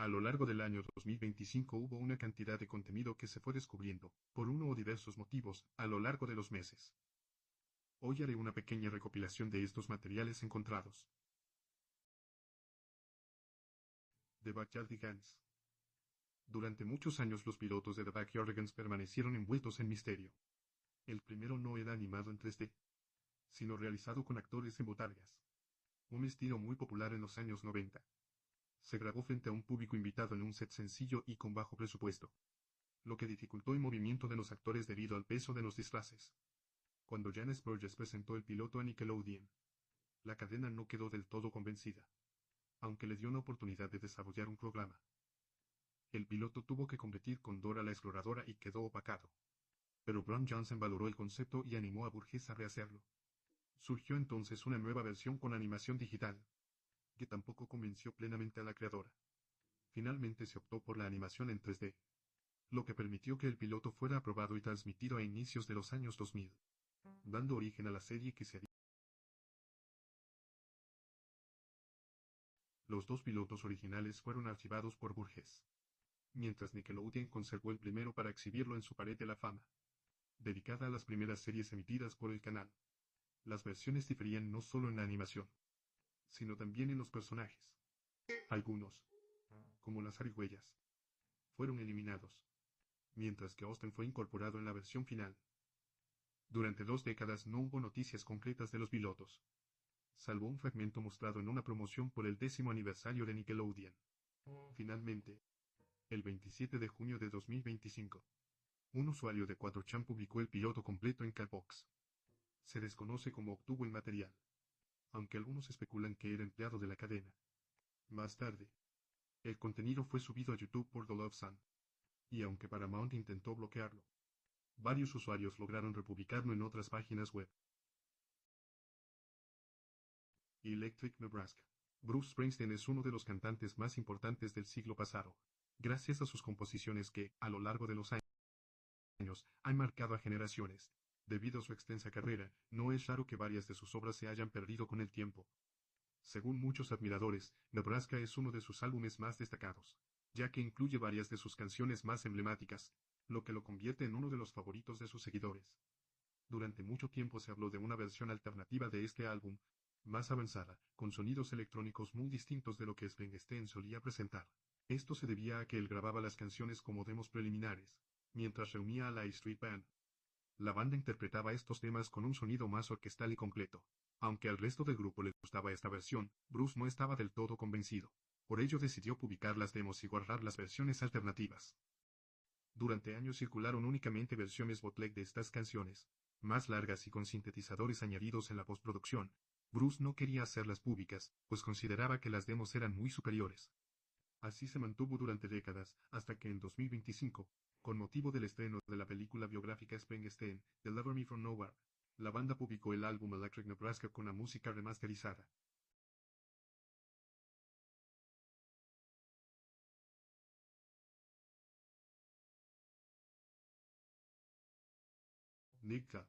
A lo largo del año 2025 hubo una cantidad de contenido que se fue descubriendo, por uno o diversos motivos, a lo largo de los meses. Hoy haré una pequeña recopilación de estos materiales encontrados. The Backyardigans. Durante muchos años los pilotos de The Backyardigans permanecieron envueltos en misterio. El primero no era animado en 3D, sino realizado con actores en botargas. Un estilo muy popular en los años 90. Se grabó frente a un público invitado en un set sencillo y con bajo presupuesto, lo que dificultó el movimiento de los actores debido al peso de los disfraces. Cuando Janice Burgess presentó el piloto a Nickelodeon, la cadena no quedó del todo convencida, aunque le dio una oportunidad de desarrollar un programa. El piloto tuvo que competir con Dora la Exploradora y quedó opacado. Pero Bryan Johnson valoró el concepto y animó a Burgess a rehacerlo. Surgió entonces una nueva versión con animación digital, que tampoco convenció plenamente a la creadora. Finalmente se optó por la animación en 3D, lo que permitió que el piloto fuera aprobado y transmitido a inicios de los años 2000, dando origen a la serie que se haría. Los dos pilotos originales fueron archivados por Burgess, mientras Nickelodeon conservó el primero para exhibirlo en su pared de la fama, dedicada a las primeras series emitidas por el canal. Las versiones diferían no solo en la animación, sino también en los personajes. Algunos, como las zarigüeyas, fueron eliminados, mientras que Austin fue incorporado en la versión final. Durante 2 décadas no hubo noticias concretas de los pilotos, salvo un fragmento mostrado en una promoción por el 10º aniversario de Nickelodeon. Finalmente, el 27 de junio de 2025, un usuario de 4chan publicó el piloto completo en Catbox. Se desconoce cómo obtuvo el material, aunque algunos especulan que era empleado de la cadena. Más tarde, el contenido fue subido a YouTube por The Love Sun, y aunque Paramount intentó bloquearlo, varios usuarios lograron republicarlo en otras páginas web. Electric Nebraska. Bruce Springsteen es uno de los cantantes más importantes del siglo pasado, gracias a sus composiciones que, a lo largo de los años, han marcado a generaciones. Debido a su extensa carrera, no es raro que varias de sus obras se hayan perdido con el tiempo. Según muchos admiradores, Nebraska es uno de sus álbumes más destacados, ya que incluye varias de sus canciones más emblemáticas, lo que lo convierte en uno de los favoritos de sus seguidores. Durante mucho tiempo se habló de una versión alternativa de este álbum, más avanzada, con sonidos electrónicos muy distintos de lo que Springsteen solía presentar. Esto se debía a que él grababa las canciones como demos preliminares, mientras reunía a la Street Band. La banda interpretaba estos temas con un sonido más orquestal y completo. Aunque al resto del grupo le gustaba esta versión, Bruce no estaba del todo convencido. Por ello decidió publicar las demos y guardar las versiones alternativas. Durante años circularon únicamente versiones bootleg de estas canciones, más largas y con sintetizadores añadidos en la postproducción. Bruce no quería hacerlas públicas, pues consideraba que las demos eran muy superiores. Así se mantuvo durante décadas, hasta que en 2025, con motivo del estreno de la película biográfica Springsteen, Deliver Me From Nowhere, la banda publicó el álbum Electric Nebraska con la música remasterizada. Nick Cave.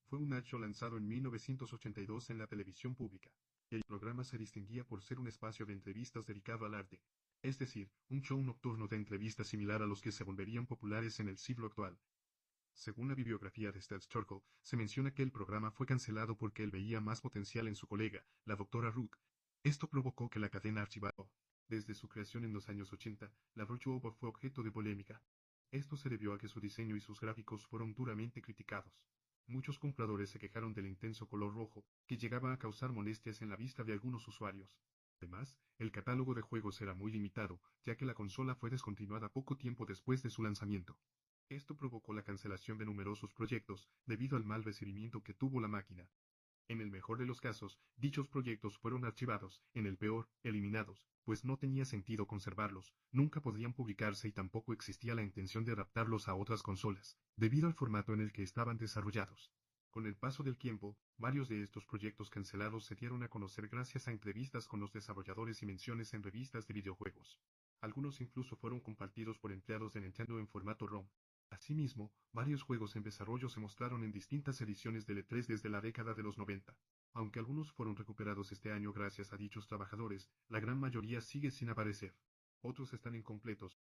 Fue un hecho lanzado en 1982 en la televisión pública. El programa se distinguía por ser un espacio de entrevistas dedicado al arte, es decir, un show nocturno de entrevistas similar a los que se volverían populares en el siglo actual. Según la bibliografía de Steve Turkle, se menciona que el programa fue cancelado porque él veía más potencial en su colega, la doctora Rook. Esto provocó que la cadena archivara. Desde su creación en los años 80, la voice-over fue objeto de polémica. Esto se debió a que su diseño y sus gráficos fueron duramente criticados. Muchos compradores se quejaron del intenso color rojo, que llegaba a causar molestias en la vista de algunos usuarios. Además, el catálogo de juegos era muy limitado, ya que la consola fue descontinuada poco tiempo después de su lanzamiento. Esto provocó la cancelación de numerosos proyectos, debido al mal recibimiento que tuvo la máquina. En el mejor de los casos, dichos proyectos fueron archivados, en el peor, eliminados, pues no tenía sentido conservarlos, nunca podrían publicarse y tampoco existía la intención de adaptarlos a otras consolas, debido al formato en el que estaban desarrollados. Con el paso del tiempo, varios de estos proyectos cancelados se dieron a conocer gracias a entrevistas con los desarrolladores y menciones en revistas de videojuegos. Algunos incluso fueron compartidos por empleados de Nintendo en formato ROM. Asimismo, varios juegos en desarrollo se mostraron en distintas ediciones del E3 desde la década de los 90. Aunque algunos fueron recuperados este año gracias a dichos trabajadores, la gran mayoría sigue sin aparecer. otros están incompletos.